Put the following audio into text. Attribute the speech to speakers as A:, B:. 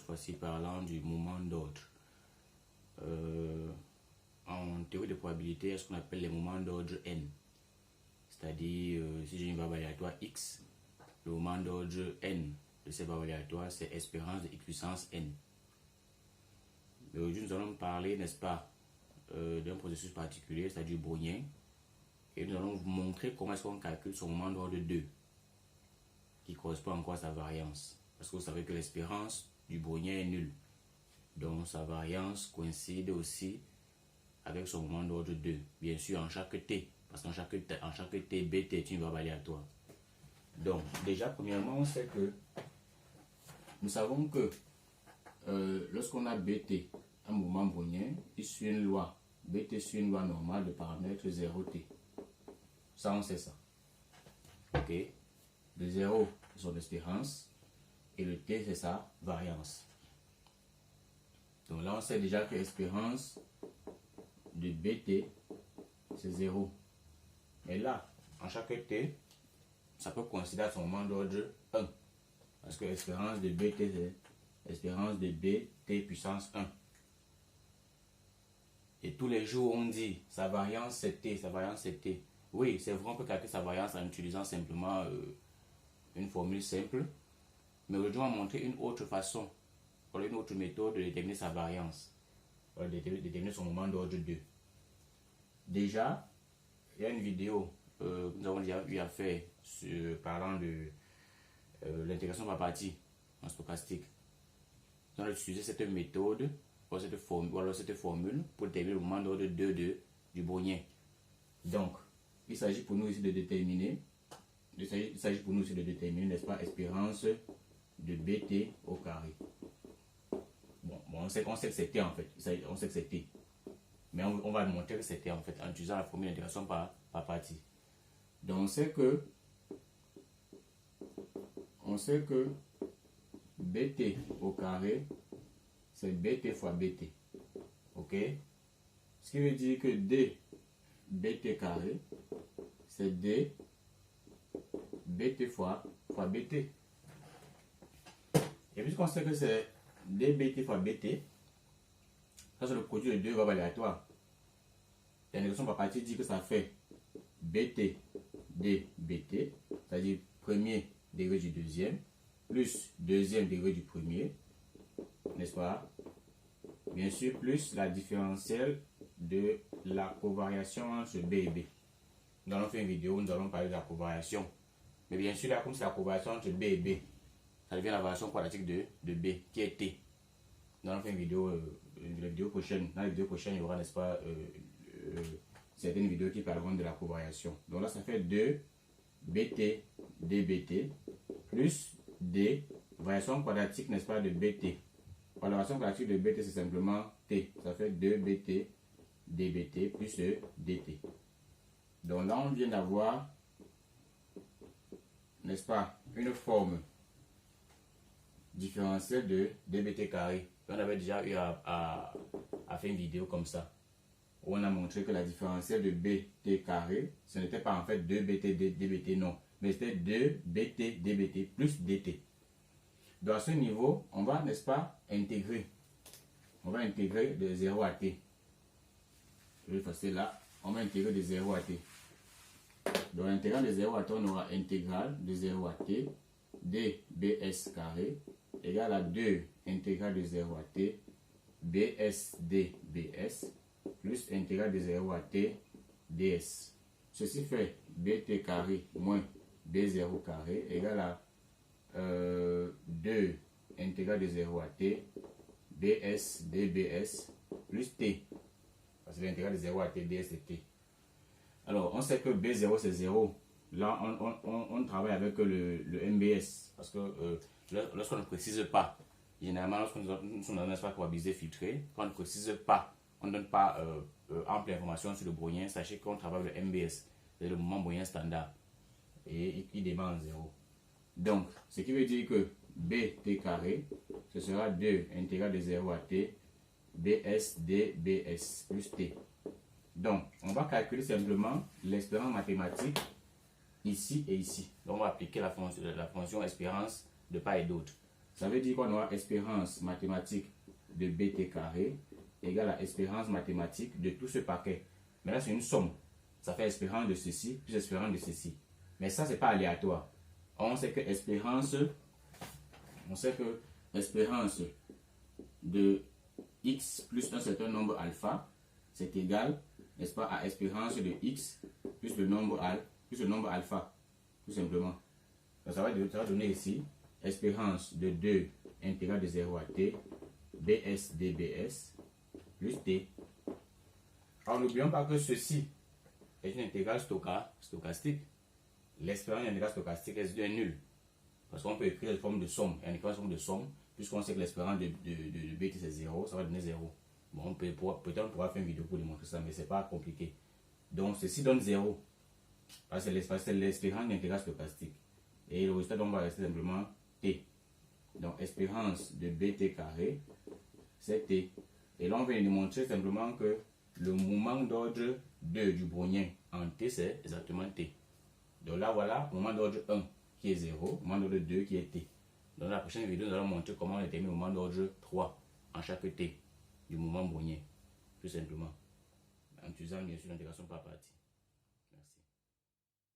A: fois-ci parlant du moment d'ordre. En théorie de probabilité, il y a ce qu'on appelle les moments d'ordre n. C'est-à-dire, si j'ai une variable aléatoire x, le moment d'ordre n de cette variable aléatoire, c'est espérance de x puissance n. Mais aujourd'hui, nous allons parler, n'est-ce pas, d'un processus particulier, c'est-à-dire brownien. Et nous allons vous montrer comment est-ce qu'on calcule son moment d'ordre 2, qui correspond encore à sa variance. Parce que vous savez que l'espérance du brownien est nulle. Donc sa variance coïncide aussi avec son moment d'ordre 2. Bien sûr, en chaque t. Parce qu'en chaque t, bt est une variable aléatoire. Donc, déjà, premièrement, on sait que nous savons que lorsqu'on a bt, un mouvement brownien, il suit une loi. Bt suit une loi normale de paramètre 0t. Ça, on sait ça. Ok. Le 0, c'est son espérance. Et le t, c'est sa variance. Donc là, on sait déjà que l'espérance de bt, c'est 0. Mais là, en chaque t, ça peut coïncider à son moment d'ordre 1. Parce que l'espérance de bt, c'est l'espérance de bt puissance 1. Et tous les jours, on dit sa variance c'est t, sa variance c'est t. Oui, c'est vrai, on peut calculer sa variance en utilisant simplement une formule simple. Mais aujourd'hui, on va montrer une autre façon, une autre méthode de déterminer sa variance, de déterminer son moment d'ordre 2. Déjà, il y a une vidéo que nous avons déjà eu à faire parlant de l'intégration par partie en stochastique. Nous allons utiliser cette méthode ou cette formule pour déterminer le moment d'ordre 2 du brownien. Donc, il s'agit pour nous ici de déterminer, n'est-ce pas, espérance de bt au carré. Bon, on sait que c'est t en fait, on sait que c'est t. Mais on va montrer que c'est t en fait en utilisant la formule d'intégration par partie. Donc on sait que bt au carré, c'est bt fois bt. Ok? Ce qui veut dire que d bt carré, c'est d bt fois bt. Et puisqu'on sait que c'est dbt fois bt, ça c'est le produit de deux variables aléatoires. L'intégration par partie dit que ça fait bt dbt, c'est-à-dire premier degré du deuxième, plus deuxième degré du premier, n'est-ce pas? Bien sûr, plus la différentielle de la covariation entre b et b. Nous allons faire une vidéo où nous allons parler de la covariation. Mais bien sûr, là, comme c'est la covariation entre b et b, ça devient la variation quadratique de b, qui est t. Nous allons faire une vidéo, la vidéo prochaine. Dans la vidéo prochaine, il y aura, n'est-ce pas, certaines vidéos qui parleront de la covariation. Donc là, ça fait 2 bt dbt plus d, variation quadratique, n'est-ce pas, de bt. La variation quadratique de bt, c'est simplement t. Ça fait 2 bt dbt plus dt. Donc là, on vient d'avoir, n'est-ce pas, une forme différentielle de dbt carré. On avait déjà eu à faire une vidéo comme ça, où on a montré que la différentielle de bt carré, ce n'était pas en fait 2 bt dbt, non, mais c'était 2 bt dbt plus dt. Donc à ce niveau, on va, n'est-ce pas, intégrer. On va intégrer de 0 à t. Je vais effacer là. On va intégrer de 0 à t. Donc intégrant de 0 à t, on aura intégrale de 0 à t dbs carré égale à 2 intégrale de 0 à t bs dbs plus intégrale de 0 à t ds. Ceci fait bt carré moins b0 carré égale à 2 intégrale de 0 à t bs dbs plus t. Parce que l'intégrale de 0 à t ds c'est t. Alors, on sait que b0 c'est 0. Là, on travaille avec le MBS. Parce que lorsqu'on ne précise pas, généralement, lorsqu'on nous donne un espace probabilisé filtré, quand on ne précise pas, on ne donne pas ample information sur le brownien, sachez qu'on travaille avec le MBS, c'est le moment brownien standard. Et il démarre en 0. Donc, ce qui veut dire que bt carré, ce sera 2 intégrale de 0 à t bs dbs plus t. Donc, on va calculer simplement l'espérance mathématique ici et ici. Donc, on va appliquer la fonction espérance de part et d'autre. Ça veut dire qu'on aura espérance mathématique de bt carré égale à espérance mathématique de tout ce paquet. Mais là, c'est une somme. Ça fait espérance de ceci plus espérance de ceci. Mais ça, c'est pas aléatoire. On sait que espérance de x plus un certain nombre alpha, c'est égal, n'est-ce pas, à espérance de x plus le nombre alpha, tout simplement. Donc ça va donner ici espérance de 2 intégrale de 0 à t, bs dbs, plus t. Alors n'oublions pas que ceci est une intégrale stochastique. L'espérance d'une intégrale stochastique est nulle. Parce qu'on peut écrire la forme de somme. Et en écrivant la forme de somme, puisqu'on sait que l'espérance de bt c'est 0, ça va donner 0. Bon, peut-être on pourra faire une vidéo pour démontrer ça, mais c'est pas compliqué. Donc ceci donne 0. Parce que c'est l'espérance d'une intégrale stochastique. Et le résultat, donc, va rester simplement t. Donc espérance de bt carré, c'est t. Et là, on vient démontrer simplement que le moment d'ordre 2 du brownien en t, c'est exactement t. Donc là, voilà, moment d'ordre 1 qui est 0, moment d'ordre 2 qui est t. Dans la prochaine vidéo, nous allons montrer comment on détermine le moment d'ordre 3 en chaque t du moment brownien, tout simplement. En utilisant bien sûr l'intégration par partie.